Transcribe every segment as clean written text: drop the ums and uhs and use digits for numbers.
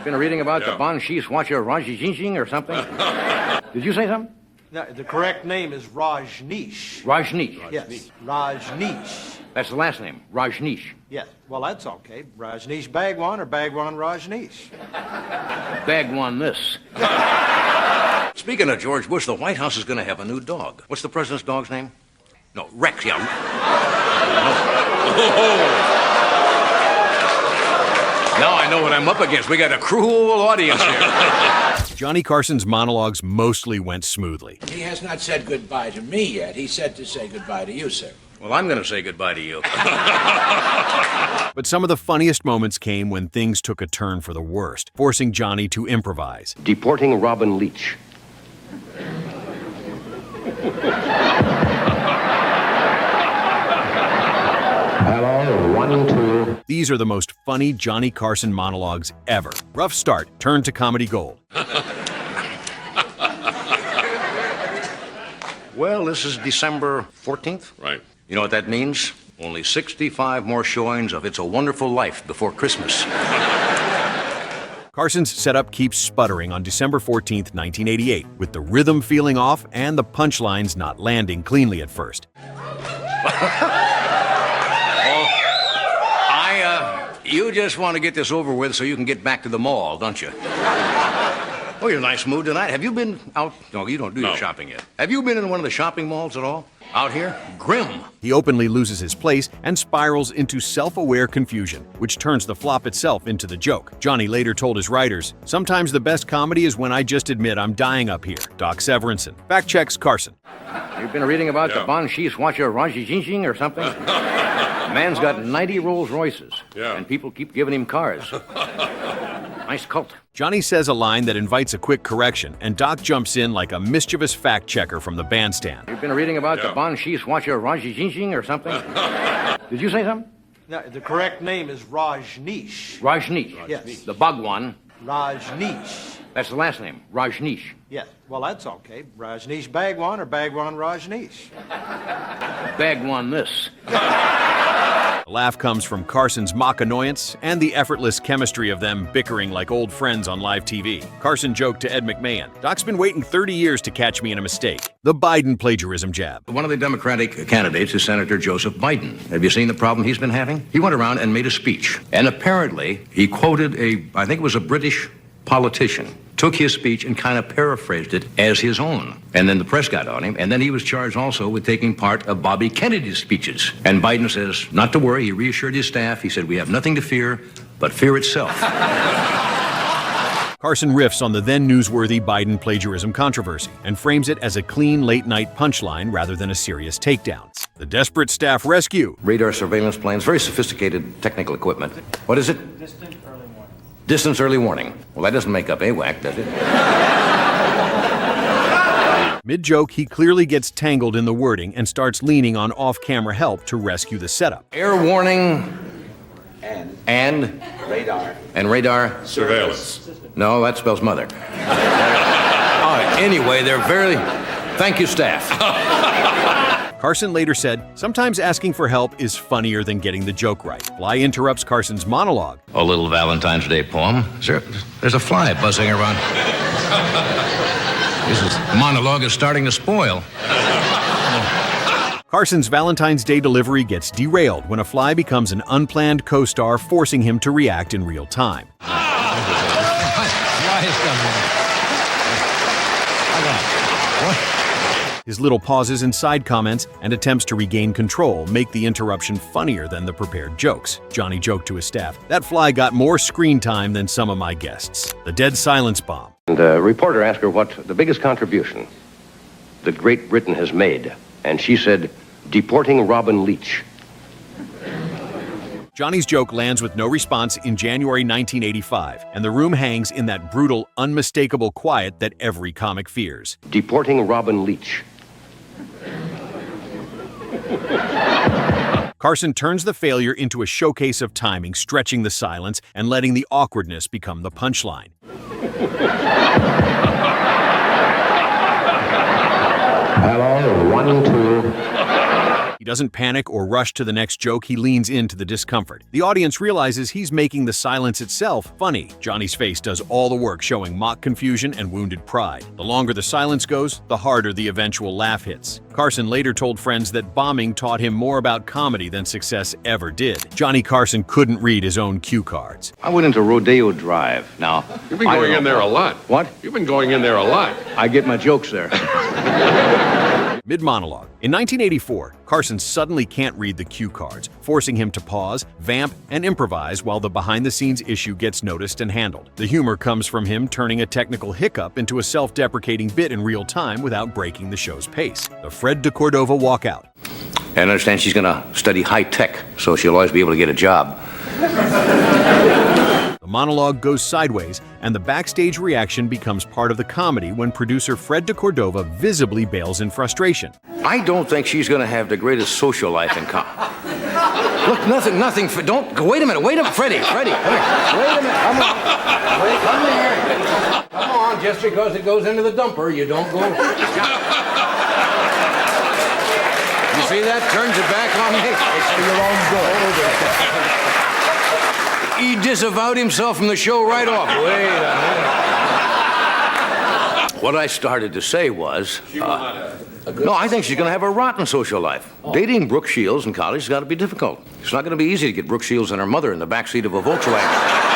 You've been reading about the Bon Shis Watcher Rajijinjing or something? Did you say something? No, the correct name is Rajneesh. Rajneesh. Yes, Rajneesh. That's the last name, Rajneesh. Yes, well, that's okay. Rajneesh Bhagwan or Bhagwan Rajneesh. Bhagwan this. Speaking of George Bush, the White House is going to have a new dog. What's the president's dog's name? No, Rex, yeah. Now I know what I'm up against. We got a cruel audience here. Johnny Carson's monologues mostly went smoothly. He has not said goodbye to me yet. He said to say goodbye to you, sir. Well, I'm going to say goodbye to you. But some of the funniest moments came when things took a turn for the worst, forcing Johnny to improvise. Deporting Robin Leach. Hello, 1, 2. These are the most funny Johnny Carson monologues ever. Rough start, turned to comedy gold. Well, this is December 14th. Right. You know what that means? Only 65 more showings of It's a Wonderful Life before Christmas. Carson's setup keeps sputtering on December 14th, 1988, with the rhythm feeling off and the punchlines not landing cleanly at first. You just want to get this over with so you can get back to the mall, don't you? Oh, you're in a nice mood tonight. Have you been out? No, you don't do your shopping yet. Have you been in one of the shopping malls at all? Out here? Grim. He openly loses his place and spirals into self-aware confusion, which turns the flop itself into the joke. Johnny later told his writers, "Sometimes the best comedy is when I just admit I'm dying up here." Doc Severinsen. Fact checks Carson. You've been reading about the Bon Shis Watcher Rajijinjing or something? Man's got 90 Rolls Royces, and people keep giving him cars. Nice cult. Johnny says a line that invites a quick correction, and Doc jumps in like a mischievous fact checker from the bandstand. You've been reading about the Bon Shis Watcher Rajijinjing or something? Did you say something? No, the correct name is Rajneesh. Rajneesh. Yes. The Bhagwan. Rajneesh. That's the last name, Rajneesh. Yes, well, that's okay. Rajneesh Bhagwan or Bhagwan Rajneesh. Bhagwan this. A laugh comes from Carson's mock annoyance and the effortless chemistry of them bickering like old friends on live TV. Carson joked to Ed McMahon, "Doc's been waiting 30 years to catch me in a mistake." The Biden plagiarism jab. One of the Democratic candidates is Senator Joseph Biden. Have you seen the problem he's been having? He went around and made a speech. And apparently, he quoted I think it was a British politician, took his speech and kind of paraphrased it as his own. And then the press got on him, and then he was charged also with taking part of Bobby Kennedy's speeches. And Biden says, not to worry, he reassured his staff. He said, "We have nothing to fear, but fear itself." Carson riffs on the then newsworthy Biden plagiarism controversy and frames it as a clean late-night punchline rather than a serious takedown. The desperate staff rescue. Radar surveillance planes, very sophisticated technical equipment. What is it? Distance early warning. Well, that doesn't make up AWAC, does it? Mid-joke, he clearly gets tangled in the wording and starts leaning on off-camera help to rescue the setup. Air warning and Radar. and radar Surveillance. No, that spells mother. Anyway, they're very... Thank you, staff. Carson later said, "Sometimes asking for help is funnier than getting the joke right." Fly interrupts Carson's monologue. A little Valentine's Day poem. There's a fly buzzing around. This monologue is starting to spoil. Carson's Valentine's Day delivery gets derailed when a fly becomes an unplanned co-star, forcing him to react in real time. His little pauses and side comments and attempts to regain control make the interruption funnier than the prepared jokes. Johnny joked to his staff, "That fly got more screen time than some of my guests." The dead silence bomb. And a reporter asked her what the biggest contribution that Great Britain has made, and she said, "Deporting Robin Leach." Johnny's joke lands with no response in January 1985, and the room hangs in that brutal, unmistakable quiet that every comic fears. Deporting Robin Leach. Carson turns the failure into a showcase of timing, stretching the silence and letting the awkwardness become the punchline. Hello, 1, 2. He doesn't panic or rush to the next joke, he leans into the discomfort. The audience realizes he's making the silence itself funny. Johnny's face does all the work, showing mock confusion and wounded pride. The longer the silence goes, the harder the eventual laugh hits. Carson later told friends that bombing taught him more about comedy than success ever did. Johnny Carson couldn't read his own cue cards. I went into Rodeo Drive. Now, You've been going in there a lot. What? You've been going in there a lot. I get my jokes there. Mid-monologue. In 1984, Carson suddenly can't read the cue cards, forcing him to pause, vamp, and improvise while the behind-the-scenes issue gets noticed and handled. The humor comes from him turning a technical hiccup into a self-deprecating bit in real time without breaking the show's pace. The Fred de Cordova walkout. And I understand she's going to study high tech, so she'll always be able to get a job. The monologue goes sideways, and the backstage reaction becomes part of the comedy when producer Fred de Cordova visibly bails in frustration. I don't think she's going to have the greatest social life in Look, nothing, don't, wait a minute, Freddie, come here. Wait a minute, come on. Come here. Come on, just because it goes into the dumper, you don't go. You see that? Turns it back on me. It's for your own good. He disavowed himself from the show right off. Wait a minute. What I started to say was, no, I think she's going to have a rotten social life. Dating Brooke Shields in college has got to be difficult. It's not going to be easy to get Brooke Shields and her mother in the backseat of a Volkswagen.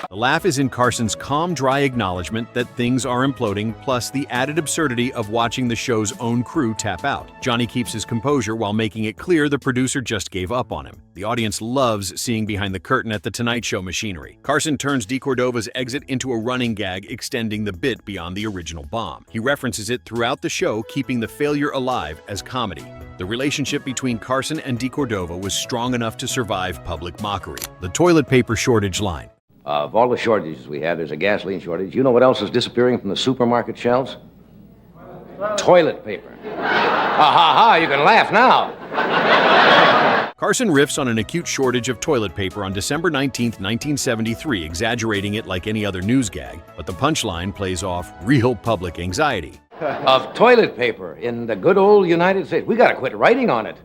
The laugh is in Carson's calm, dry acknowledgement that things are imploding, plus the added absurdity of watching the show's own crew tap out. Johnny keeps his composure while making it clear the producer just gave up on him. The audience loves seeing behind the curtain at the Tonight Show machinery. Carson turns de Cordova's exit into a running gag, extending the bit beyond the original bomb. He references it throughout the show, keeping the failure alive as comedy. The relationship between Carson and de Cordova was strong enough to survive public mockery. The toilet paper shortage line. Of all the shortages we have, there's a gasoline shortage. You know what else is disappearing from the supermarket shelves? Toilet paper. Ha, you can laugh now. Carson riffs on an acute shortage of toilet paper on December 19, 1973, exaggerating it like any other news gag, but the punchline plays off real public anxiety. Of toilet paper in the good old United States. We gotta quit writing on it.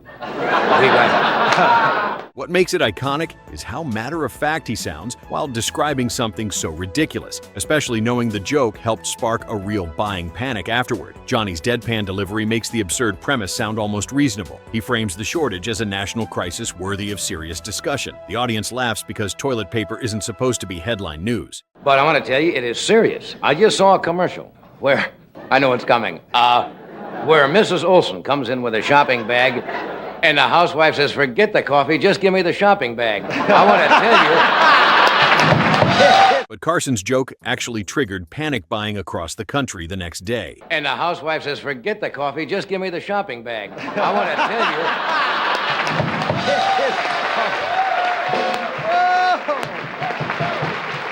What makes it iconic is how matter-of-fact he sounds while describing something so ridiculous, especially knowing the joke helped spark a real buying panic afterward. Johnny's deadpan delivery makes the absurd premise sound almost reasonable. He frames the shortage as a national crisis worthy of serious discussion. The audience laughs because toilet paper isn't supposed to be headline news. But I want to tell you, it is serious. I just saw a commercial where, I know it's coming, where Mrs. Olson comes in with a shopping bag, and the housewife says, forget the coffee, just give me the shopping bag. I want to tell you. But Carson's joke actually triggered panic buying across the country the next day. And the housewife says, forget the coffee, just give me the shopping bag. I want to tell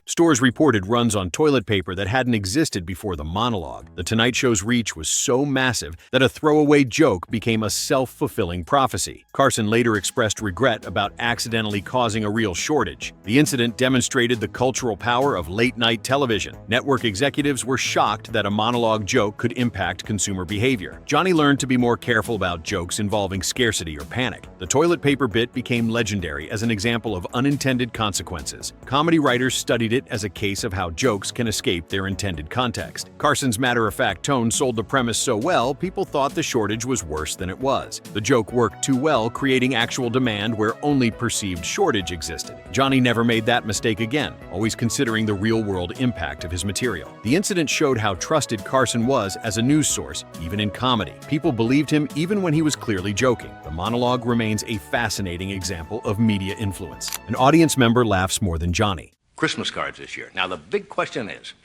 Stores reported runs on toilet paper that hadn't existed before the monologue. The Tonight Show's reach was so massive that a throwaway joke became a self-fulfilling prophecy. Carson later expressed regret about accidentally causing a real shortage. The incident demonstrated the cultural power of late-night television. Network executives were shocked that a monologue joke could impact consumer behavior. Johnny learned to be more careful about jokes involving scarcity or panic. The toilet paper bit became legendary as an example of unintended consequences. Comedy writers studied it as a case of how jokes can escape their intended context. Carson's matter-of-fact tone sold the premise so well, people thought the shortage was worse than it was. The joke worked too well, creating actual demand where only perceived shortage existed. Johnny never made that mistake again, always considering the real-world impact of his material. The incident showed how trusted Carson was as a news source, even in comedy. People believed him even when he was clearly joking. The monologue remains a fascinating example of media influence. An audience member laughs more than Johnny. Christmas cards this year. Now, the big question is,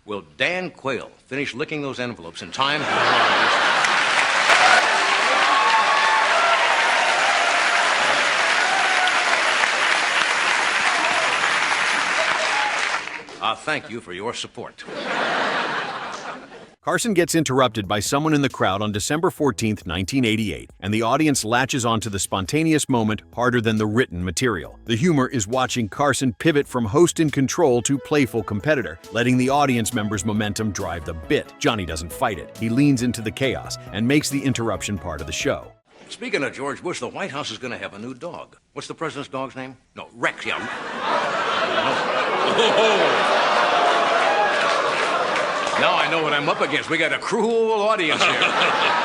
will Dan Quayle finish licking those envelopes in time? Thank you for your support. Carson gets interrupted by someone in the crowd on December 14, 1988, and the audience latches onto the spontaneous moment harder than the written material. The humor is watching Carson pivot from host in control to playful competitor, letting the audience members' momentum drive the bit. Johnny doesn't fight it. He leans into the chaos and makes the interruption part of the show. Speaking of George Bush, the White House is going to have a new dog. What's the president's dog's name? No, Rex, yeah. Now I know what I'm up against. We got a cruel audience here.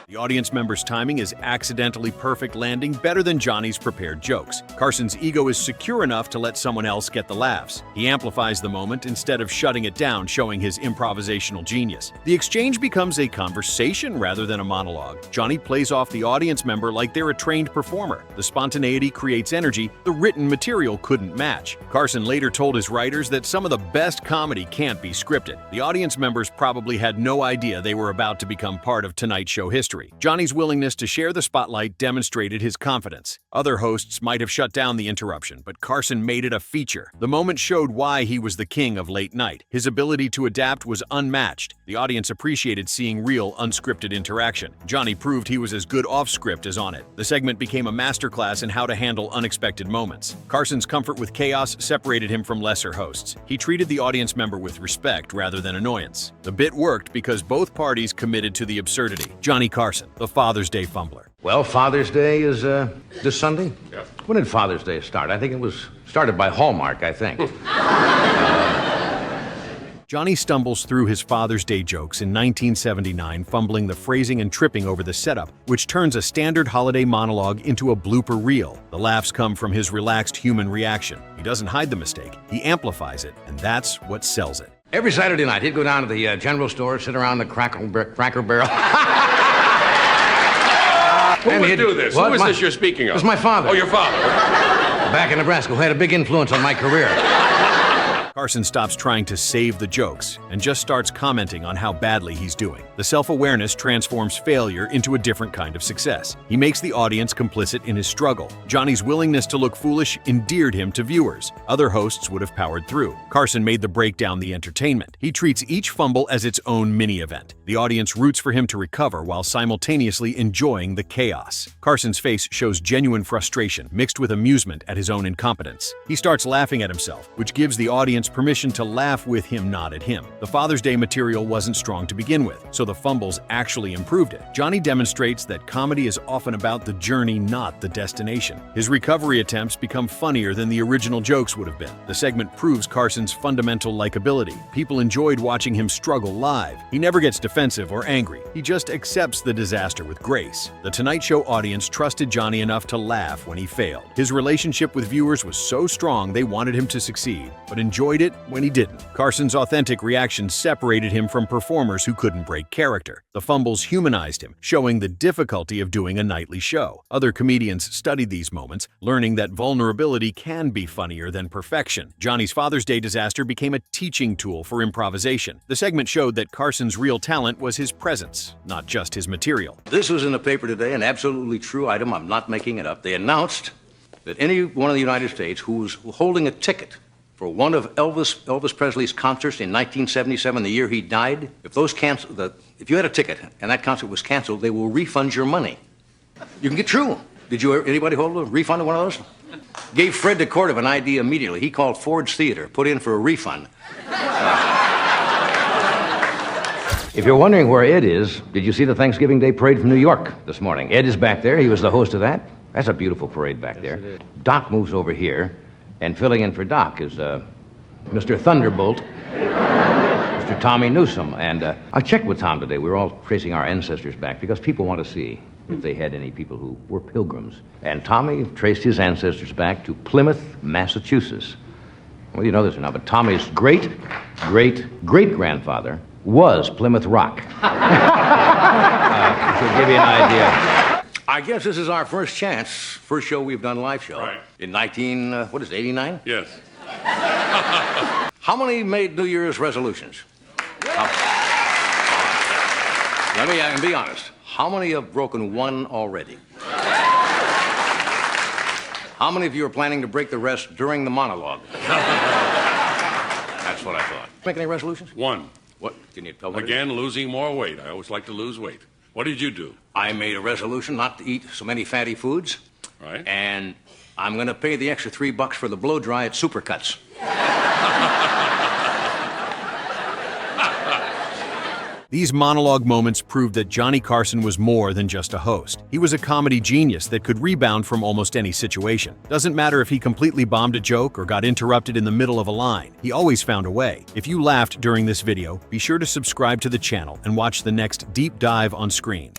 The audience member's timing is accidentally perfect, landing better than Johnny's prepared jokes. Carson's ego is secure enough to let someone else get the laughs. He amplifies the moment instead of shutting it down, showing his improvisational genius. The exchange becomes a conversation rather than a monologue. Johnny plays off the audience member like they're a trained performer. The spontaneity creates energy the written material couldn't match. Carson later told his writers that some of the best comedy can't be scripted. The audience members probably had no idea they were about to become part of Tonight Show history. Johnny's willingness to share the spotlight demonstrated his confidence. Other hosts might have shut down the interruption, but Carson made it a feature. The moment showed why he was the king of late night. His ability to adapt was unmatched. The audience appreciated seeing real, unscripted interaction. Johnny proved he was as good off-script as on it. The segment became a masterclass in how to handle unexpected moments. Carson's comfort with chaos separated him from lesser hosts. He treated the audience member with respect rather than annoyance. The bit worked because both parties committed to the absurdity. Johnny Carson, the Father's Day fumbler. Well, Father's Day is this Sunday? Yeah. When did Father's Day start? I think it was started by Hallmark, I think. Johnny stumbles through his Father's Day jokes in 1979, fumbling the phrasing and tripping over the setup, which turns a standard holiday monologue into a blooper reel. The laughs come from his relaxed human reaction. He doesn't hide the mistake, he amplifies it, and that's what sells it. Every Saturday night, he'd go down to the general store, sit around the Cracker Barrel. Who would do this? What? Who is this you're speaking of? It's my father. Oh, your father. Back in Nebraska, who had a big influence on my career. Carson stops trying to save the jokes and just starts commenting on how badly he's doing. The self-awareness transforms failure into a different kind of success. He makes the audience complicit in his struggle. Johnny's willingness to look foolish endeared him to viewers. Other hosts would have powered through. Carson made the breakdown the entertainment. He treats each fumble as its own mini-event. The audience roots for him to recover while simultaneously enjoying the chaos. Carson's face shows genuine frustration mixed with amusement at his own incompetence. He starts laughing at himself, which gives the audience permission to laugh with him, not at him. The Father's Day material wasn't strong to begin with, so the fumbles actually improved it. Johnny demonstrates that comedy is often about the journey, not the destination. His recovery attempts become funnier than the original jokes would have been. The segment proves Carson's fundamental likability. People enjoyed watching him struggle live. He never gets defensive or angry. He just accepts the disaster with grace. The Tonight Show audience trusted Johnny enough to laugh when he failed. His relationship with viewers was so strong they wanted him to succeed, but enjoyed it when he didn't. Carson's authentic reaction separated him from performers who couldn't break character. The fumbles humanized him, showing the difficulty of doing a nightly show. Other comedians studied these moments, learning that vulnerability can be funnier than perfection. Johnny's Father's Day disaster became a teaching tool for improvisation. The segment showed that Carson's real talent was his presence, not just his material. This was in the paper today, an absolutely true item. I'm not making it up. They announced that any one of the United States who was holding a ticket for one of Elvis Presley's concerts in 1977, the year he died, if you had a ticket and that concert was canceled, they will refund your money. You can get true. Anybody hold a refund of one of those? Gave Fred to Cordova an idea immediately. He called Ford's Theater, put in for a refund. If you're wondering where Ed is, did you see the Thanksgiving Day parade from New York this morning? Ed is back there. He was the host of that. That's a beautiful parade back there. Doc moves over here. And filling in for Doc is Mr. Thunderbolt, Mr. Tommy Newsom. And I checked with Tom today. We were all tracing our ancestors back because people want to see if they had any people who were pilgrims. And Tommy traced his ancestors back to Plymouth, Massachusetts. Well, you know this or not, but Tommy's great-great-great-grandfather was Plymouth Rock. Should give you an idea. I guess this is our first chance, first show we've done live show. Right. In 89? Yes. How many made New Year's resolutions? Let me be honest. How many have broken one already? How many of you are planning to break the rest during the monologue? That's what I thought. Make any resolutions? One. What? Can you tell me? Again, losing more weight. I always like to lose weight. What did you do? I made a resolution not to eat so many fatty foods. Right. And I'm going to pay the extra $3 for the blow dry at Supercuts. These monologue moments proved that Johnny Carson was more than just a host. He was a comedy genius that could rebound from almost any situation. Doesn't matter if he completely bombed a joke or got interrupted in the middle of a line, he always found a way. If you laughed during this video, be sure to subscribe to the channel and watch the next deep dive on screen.